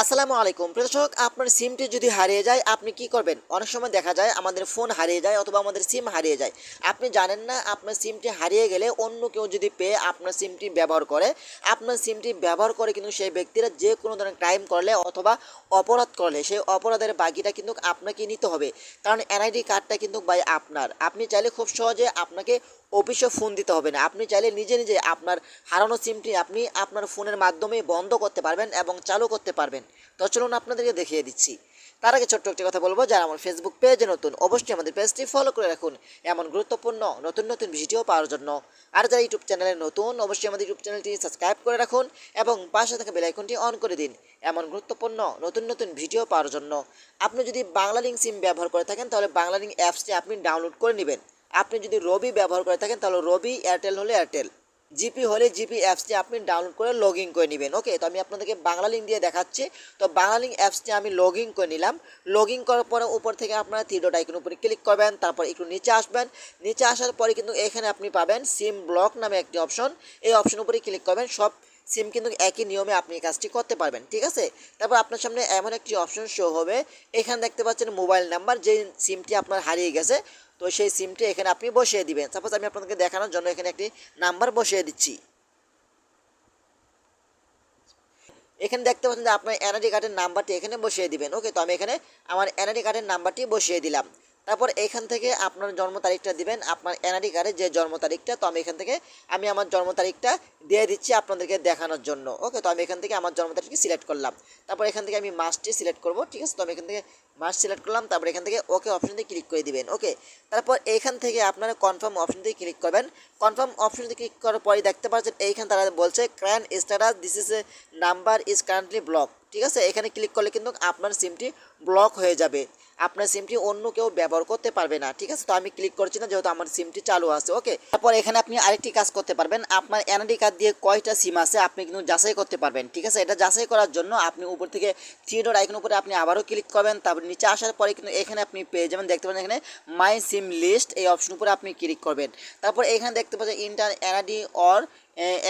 আসসালামু আলাইকুম প্রিয় দর্শক, আপনার সিমটি যদি হারিয়ে যায় আপনি কি করবেন? অনেক সময় দেখা যায় আমাদের ফোন হারিয়ে যায় অথবা আমাদের সিম হারিয়ে যায়। আপনি জানেন না আপনার সিমটি হারিয়ে গেলে অন্য কেউ যদি পেয়ে আপনার সিমটি ব্যবহার করে, আপনার সিমটি ব্যবহার করে কিন্তু সেই ব্যক্তিরা যে কোনো ধরনের ক্রাইম করলে অথবা অপরাধ করলে সেই অপরাধের বাকিটা কিন্তু আপনাকে নিতে হবে। কারণ এনআইডি কার্ডটা কিন্তু ভাই আপনার। আপনি চাইলে খুব সহজে আপনাকে অফিসে ফোন দিতে হবে না, আপনি চাইলে নিজে নিজে আপনার হারানো সিমটি আপনি আপনার ফোনের মাধ্যমে বন্ধ করতে পারবেন এবং চালু করতে পারবেন। তো চলুন আপনাদেরকে দেখিয়ে দিচ্ছি। তার আগে ছোট্ট একটি কথা বলবো, যারা আমার ফেসবুক পেজে নতুন অবশ্যই আমাদের পেজটি ফলো করে রাখুন এমন গুরুত্বপূর্ণ নতুন নতুন ভিডিও পাওয়ার জন্য। আর যারা ইউটিউব চ্যানেলে নতুন অবশ্যই আমাদের ইউটিউব চ্যানেলটি সাবস্ক্রাইব করে রাখুন এবং পাশে থাকা বেল আইকনটি অন করে দিন এমন গুরুত্বপূর্ণ নতুন নতুন ভিডিও পাওয়ার জন্য। আপনি যদি বাংলালিংক সিম ব্যবহার করে থাকেন তাহলে বাংলালিংক অ্যাপসটি আপনি ডাউনলোড করে নেবেন। আপনি যদি রবি ব্যবহার করে থাকেন তাহলে রবি, এয়ারটেল হলে এয়ারটেল, জিপি হলে জিপি অ্যাপসটি আপনি ডাউনলোড করে লগ ইন করে নেবেন। ওকে, তো আমি আপনাদেরকে বাংলা লিঙ্ক দিয়ে দেখাচ্ছি। তো বাংলা লিঙ্ক অ্যাপসটি আমি লগ ইন করে নিলাম। লগ ইন করার পরে উপর থেকে আপনারা থ্রি ডট আইকনের উপরে ক্লিক করবেন, তারপর একটু নিচে আসবেন। নিচে আসার পরে কিন্তু এখানে আপনি পাবেন সিম ব্লক নামে একটি অপশন। এই অপশন উপরে ক্লিক করবেন। সব সিম কিন্তু একই নিয়মে আপনি এই কাজটি করতে পারবেন, ঠিক আছে। তারপর আপনার সামনে এমন একটি অপশন শো হবে, এখানে দেখতে পাচ্ছেন মোবাইল নাম্বার, যে সিমটি আপনার হারিয়ে গেছে। তো সেই সিমটি এখানে আপনি বসিয়ে দিবেন। সাপোজ আমি আপনাদেরকে দেখানোর জন্য এখানে একটি নাম্বার বসিয়ে দিচ্ছি। এখানে দেখতে পাচ্ছেন যে আপনার এনআইডি কার্ডের নাম্বারটি এখানে বসিয়ে দিবেন। ওকে, তো আমি এখানে আমার এনআইডি কার্ডের নাম্বারটি বসিয়ে দিলাম। তারপর এখান থেকে আপনার জন্ম তারিখটা দিবেন, আপনার এনআইডি কার্ডের যে জন্ম তারিখটা। তো আমি এখান থেকে আমার জন্ম তারিখটা দিয়ে দিচ্ছি আপনাদেরকে দেখানোর জন্য। ওকে, তো আমি এখান থেকে আমার জন্ম তারিখটি সিলেক্ট করলাম। তারপর এখান থেকে আমি মাসটি সিলেক্ট করব, ঠিক আছে। তো আমি এখান থেকে মাস সিলেক্ট করলাম। তারপর এখান থেকে ওকে অপশনটি ক্লিক করে দিবেন। ওকে, তারপর এইখান থেকে আপনারা কনফার্ম অপশনটি ক্লিক করবেন। কনফার্ম অপশনটি ক্লিক করার পরে দেখতে পাচ্ছেন এইখানে তারা বলছে current status this is a number is currently block, ঠিক আছে। এখানে ক্লিক করলে কিন্তু আপনার সিমটি ব্লক হয়ে যাবে, আপনার সিমটি অন্য কেউ ব্যবহার করতে পারবে না, ঠিক আছে। তো আমি ক্লিক করছি না যেহেতু আমার সিমটি চালু আছে। ওকে, তারপর এখানে আপনি আরেকটি কাজ করতে পারবেন, আপনার এনআইডি কার্ড দিয়ে কয়টা সিম আছে আপনি কিন্তু যাচাই করতে পারবেন, ঠিক আছে। এটা যাচাই করার জন্য আপনি উপর থেকে থ্রি ডট আইকন উপরে আপনি আবারও ক্লিক করবেন। তারপর নিচে আসার পরে কিন্তু এখানে আপনি পেয়ে যাবেন, দেখতে পাচ্ছেন এখানে মাই সিম লিস্ট, এই অপশন উপরে আপনি ক্লিক করবেন। তারপর এখানে দেখতে পাচ্ছেন inter NID or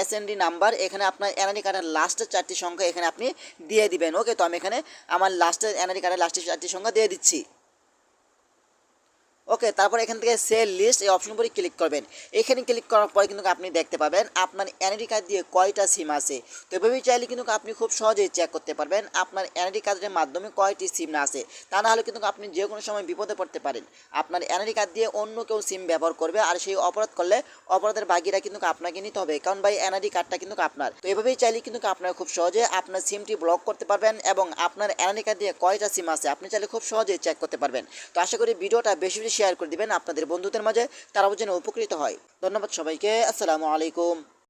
SND number, এখানে আপনার এনআইডি কার্ডের লাস্টের চারটি সংখ্যা এখানে আপনি দিয়ে দিবেন। ওকে, তো আমি এখানে আমার লাস্টের এনআইডি কার্ডের লাস্টের চারটি সংখ্যা দিয়ে দিচ্ছি। ওকে, তারপর এখান থেকে সেল লিস্ট এই অপশন উপরে ক্লিক করবেন। এখানে ক্লিক করার পরে কিন্তু আপনি দেখতে পাবেন আপনার এনআইডি কার্ড দিয়ে কয়টা সিম আছে। তো এভাবেই চাইলে কিন্তু আপনি খুব সহজেই চেক করতে পারবেন আপনার এনআইডি কার্ডের মাধ্যমে কয়টি সিম না আছে। তা না হলে কিন্তু আপনি যে কোনো সময় বিপদে পড়তে পারেন, আপনার এনআইডি কার্ড দিয়ে অন্য কেউ সিম ব্যবহার করবে আর সেই অপরাধ করলে অপরাধের বাকিটা কিন্তু আপনাকে নিতে হবে, কারণ ভাই এনআইডি কার্ডটা কিন্তু আপনার। তো এভাবেই চাইলে কিন্তু আপনারা খুব সহজে আপনার সিমটি ব্লক করতে পারবেন এবং আপনার এনআইডি কার্ড দিয়ে কয়টা সিম আছে আপনি চাইলে খুব সহজেই চেক করতে পারবেন। তো আশা করি ভিডিওটা বেশি বেশি শেয়ার করে দিবেন আপনাদের বন্ধুদের মাঝে, তারাও যেন উপকৃত হয়। ধন্যবাদ সবাইকে, আসসালামু আলাইকুম।